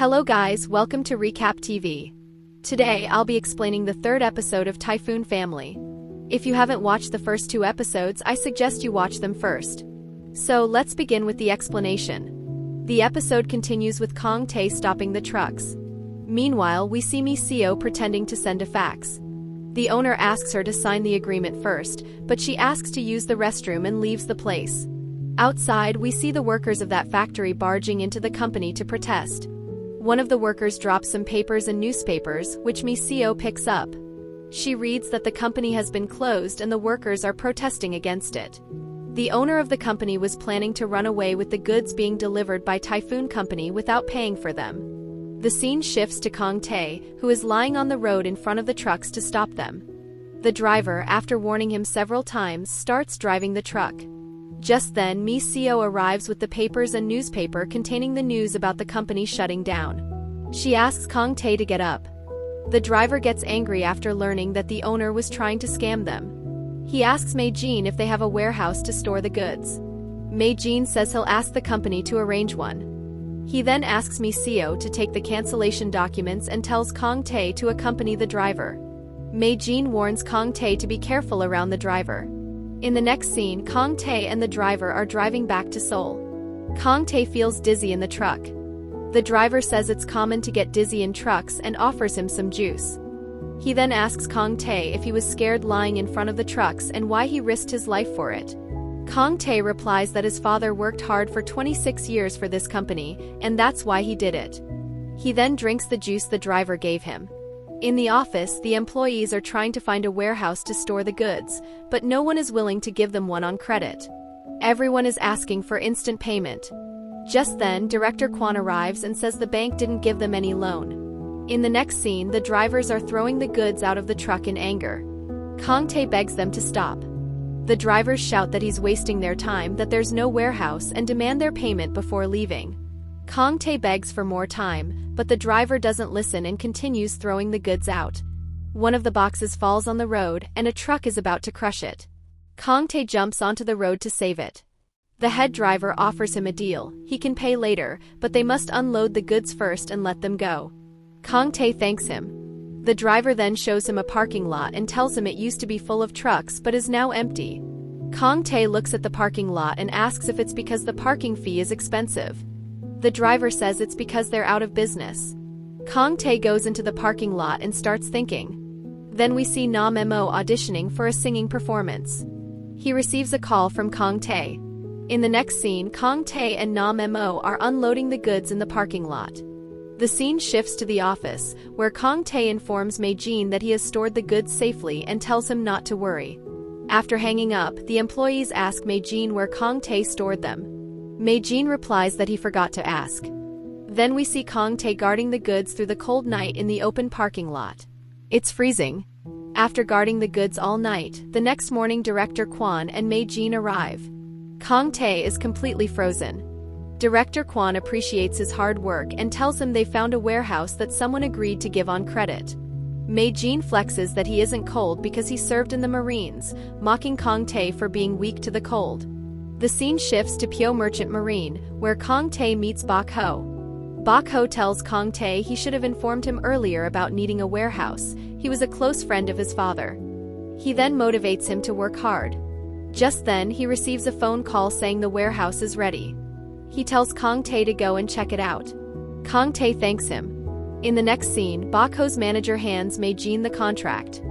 Hello guys, welcome to Recap TV. Today I'll be explaining the third episode of Typhoon Family. If you haven't watched the first two episodes, I suggest you watch them first. So let's begin with the explanation. The episode continues with Kang Tae stopping the trucks. Meanwhile, we see Mi Seo pretending to send a fax. The owner asks her to sign the agreement first, but she asks to use the restroom and leaves the place. Outside, we see the workers of that factory barging into the company to protest. One of the workers drops some papers and newspapers, which Mi Seo picks up. She reads that the company has been closed and the workers are protesting against it. The owner of the company was planning to run away with the goods being delivered by Typhoon Company without paying for them. The scene shifts to Kang Tae, who is lying on the road in front of the trucks to stop them. The driver, after warning him several times, starts driving the truck. Just then, Mi Seo arrives with the papers and newspaper containing the news about the company shutting down. She asks Kang Tae to get up. The driver gets angry after learning that the owner was trying to scam them. He asks Mei-jin if they have a warehouse to store the goods. Mei-jin says he'll ask the company to arrange one. He then asks Mi Seo to take the cancellation documents and tells Kang Tae to accompany the driver. Mei-jin warns Kang Tae to be careful around the driver. In the next scene, Kang Tae and the driver are driving back to Seoul. Kang Tae feels dizzy in the truck. The driver says it's common to get dizzy in trucks and offers him some juice. He then asks Kang Tae if he was scared lying in front of the trucks and why he risked his life for it. Kang Tae replies that his father worked hard for 26 years for this company, and that's why he did it. He then drinks the juice the driver gave him. In the office, the employees are trying to find a warehouse to store the goods, but no one is willing to give them one on credit. Everyone is asking for instant payment. Just then, Director Kwon arrives and says the bank didn't give them any loan. In the next scene, the drivers are throwing the goods out of the truck in anger. Kang Tae begs them to stop. The drivers shout that he's wasting their time, that there's no warehouse, and demand their payment before leaving. Kang Tae begs for more time, but the driver doesn't listen and continues throwing the goods out. One of the boxes falls on the road, and a truck is about to crush it. Kang Tae jumps onto the road to save it. The head driver offers him a deal. He can pay later, but they must unload the goods first and let them go. Kang Tae thanks him. The driver then shows him a parking lot and tells him it used to be full of trucks but is now empty. Kang Tae looks at the parking lot and asks if it's because the parking fee is expensive. The driver says it's because they're out of business. Kang Tae goes into the parking lot and starts thinking. Then we see Nam Mo auditioning for a singing performance. He receives a call from Kang Tae. In the next scene, Kang Tae and Nam Mo are unloading the goods in the parking lot. The scene shifts to the office, where Kang Tae informs Mei-jin that he has stored the goods safely and tells him not to worry. After hanging up, the employees ask Mei-jin where Kang Tae stored them. Mei-jin replies that he forgot to ask. Then we see Kang Tae guarding the goods through the cold night in the open parking lot. It's freezing. After guarding the goods all night, the next morning Director Kwon and Mei-jin arrive. Kang Tae is completely frozen. Director Kwon appreciates his hard work and tells him they found a warehouse that someone agreed to give on credit. Mei-jin flexes that he isn't cold because he served in the Marines, mocking Kang Tae for being weak to the cold. The scene shifts to Pyo Merchant Marine, where Kang Tae meets Bok Ho. Bok Ho tells Kang Tae he should have informed him earlier about needing a warehouse. He was a close friend of his father. He then motivates him to work hard. Just then, he receives a phone call saying the warehouse is ready. He tells Kang Tae to go and check it out. Kang Tae thanks him. In the next scene, Bok Ho's manager hands Mei-jin the contract.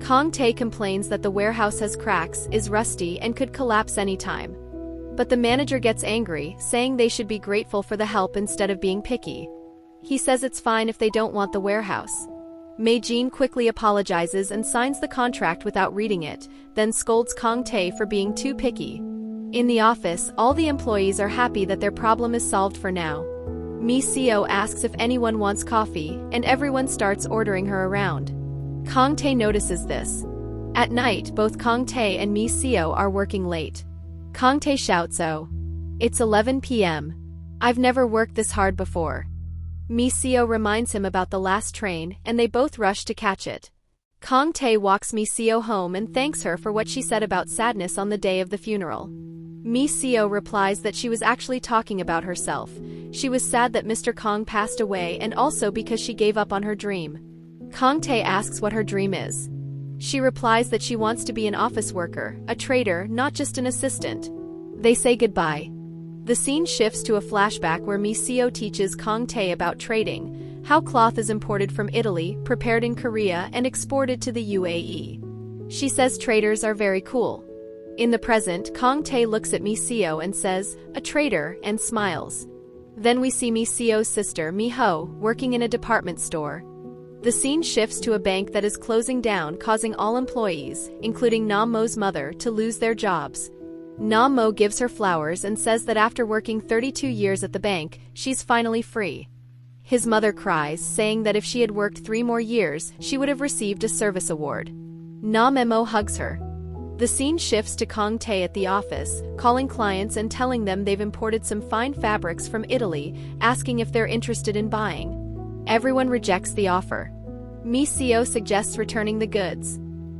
Kang Tae complains that the warehouse has cracks, is rusty, and could collapse anytime. But the manager gets angry, saying they should be grateful for the help instead of being picky. He says it's fine if they don't want the warehouse. Mei-jin quickly apologizes and signs the contract without reading it, then scolds Kang Tae for being too picky. In the office, all the employees are happy that their problem is solved for now. Mi Seo asks if anyone wants coffee, and everyone starts ordering her around. Kang Tae notices this. At night, both Kang Tae and Mi Seo are working late. Kang Tae shouts, "Oh, it's 11 p.m. I've never worked this hard before." Mi Seo reminds him about the last train, and they both rush to catch it. Kang Tae walks Mi Seo home and thanks her for what she said about sadness on the day of the funeral. Mi Seo replies that she was actually talking about herself. She was sad that Mr. Kang passed away and also because she gave up on her dream. Kang Tae asks what her dream is. She replies that she wants to be an office worker, a trader, not just an assistant. They say goodbye. The scene shifts to a flashback where Mi Seo teaches Kang Tae about trading, how cloth is imported from Italy, prepared in Korea, and exported to the UAE. She says traders are very cool. In the present, Kang Tae looks at Mi Seo and says, "A trader," and smiles. Then we see Mi Seo's sister, Mi-ho, working in a department store. The scene shifts to a bank that is closing down, causing all employees, including Nam-mo's mother, to lose their jobs. Nam-mo gives her flowers and says that after working 32 years at the bank, she's finally free. His mother cries, saying that if she had worked 3 more years, she would have received a service award. Nam-mo hugs her. The scene shifts to Kang Tae at the office, calling clients and telling them they've imported some fine fabrics from Italy, asking if they're interested in buying. Everyone rejects the offer. Mi Seo suggests returning the goods.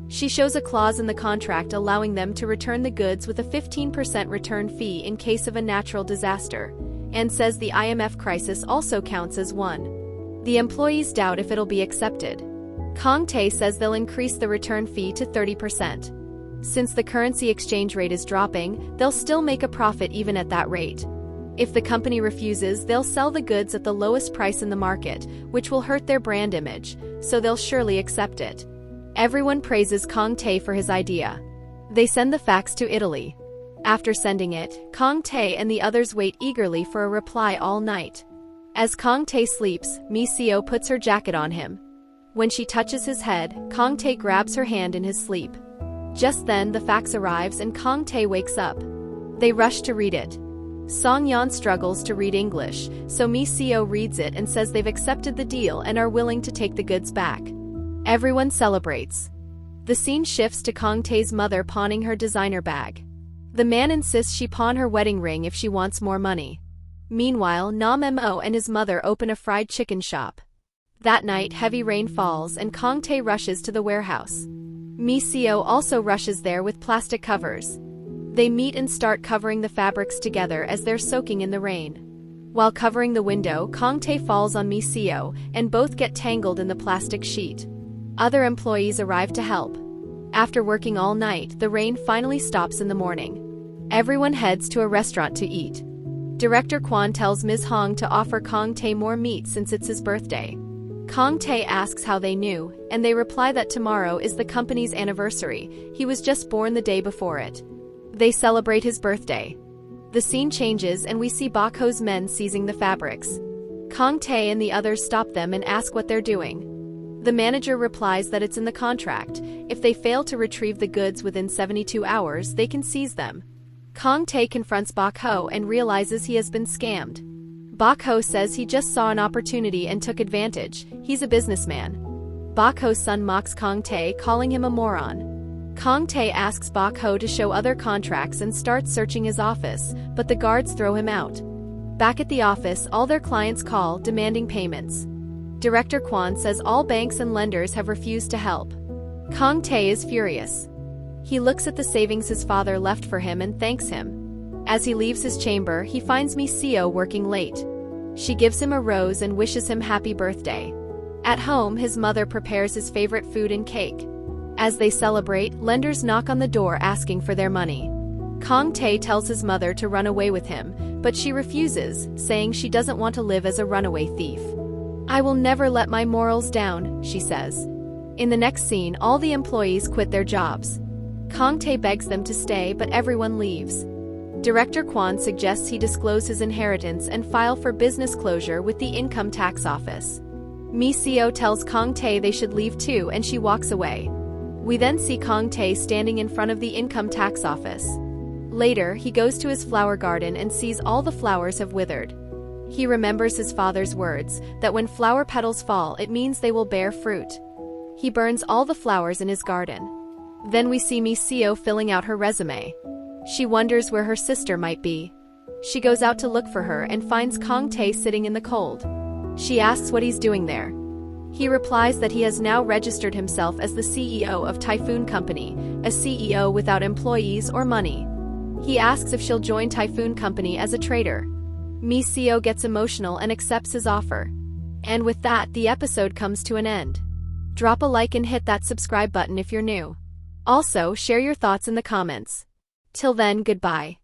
She shows a clause in the contract allowing them to return the goods with a 15% return fee in case of a natural disaster, and says the IMF crisis also counts as one. The employees doubt if it'll be accepted. Kang Tae says they'll increase the return fee to 30%. Since the currency exchange rate is dropping, they'll still make a profit even at that rate. If the company refuses, they'll sell the goods at the lowest price in the market, which will hurt their brand image, so they'll surely accept it. Everyone praises Kang Tae for his idea. They send the fax to Italy. After sending it, Kang Tae and the others wait eagerly for a reply all night. As Kang Tae sleeps, Mi Seo puts her jacket on him. When she touches his head, Kang Tae grabs her hand in his sleep. Just then, the fax arrives and Kang Tae wakes up. They rush to read it. Song Yeon struggles to read English, so Mi Seo reads it and says they've accepted the deal and are willing to take the goods back. Everyone celebrates. The scene shifts to Kang Tae's mother pawning her designer bag. The man insists she pawn her wedding ring if she wants more money. Meanwhile, Nam-mo and his mother open a fried chicken shop. That night, heavy rain falls and Kang Tae rushes to the warehouse. Mi Seo also rushes there with plastic covers. They meet and start covering the fabrics together as they're soaking in the rain. While covering the window, Kang Tae falls on Mi Seo, and both get tangled in the plastic sheet. Other employees arrive to help. After working all night, the rain finally stops in the morning. Everyone heads to a restaurant to eat. Director Kwon tells Ms. Hong to offer Kang Tae more meat since it's his birthday. Kang Tae asks how they knew, and they reply that tomorrow is the company's anniversary. He was just born the day before it. They celebrate his birthday. The scene changes and we see Bak Ho's men seizing the fabrics. Kang Tae and the others stop them and ask what they're doing. The manager replies that it's in the contract. If they fail to retrieve the goods within 72 hours, they can seize them. Kang Tae confronts Bak Ho and realizes he has been scammed. Bak Ho says he just saw an opportunity and took advantage. He's a businessman. Bak Ho's son mocks Kang Tae, calling him a moron. Kang Tae asks Bak Ho to show other contracts and starts searching his office, but the guards throw him out. Back at the office, all their clients call, demanding payments. Director Kwon says all banks and lenders have refused to help. Kang Tae is furious. He looks at the savings his father left for him and thanks him. As he leaves his chamber, he finds Mi Seo working late. She gives him a rose and wishes him happy birthday. At home, his mother prepares his favorite food and cake. As they celebrate, lenders knock on the door asking for their money. Kang Tae tells his mother to run away with him, but she refuses, saying she doesn't want to live as a runaway thief. "I will never let my morals down," she says. In the next scene, all the employees quit their jobs. Kang Tae begs them to stay, but everyone leaves. Director Kwon suggests he disclose his inheritance and file for business closure with the income tax office. Mi Seo tells Kang Tae they should leave too, and she walks away. We then see Kang Tae standing in front of the income tax office. Later, he goes to his flower garden and sees all the flowers have withered. He remembers his father's words, that when flower petals fall, it means they will bear fruit. He burns all the flowers in his garden. Then we see Mi Seo filling out her resume. She wonders where her sister might be. She goes out to look for her and finds Kang Tae sitting in the cold. She asks what he's doing there. He replies that he has now registered himself as the CEO of Typhoon Company, a CEO without employees or money. He asks if she'll join Typhoon Company as a trader. Mi-seo gets emotional and accepts his offer. And with that, the episode comes to an end. Drop a like and hit that subscribe button if you're new. Also, share your thoughts in the comments. Till then, goodbye.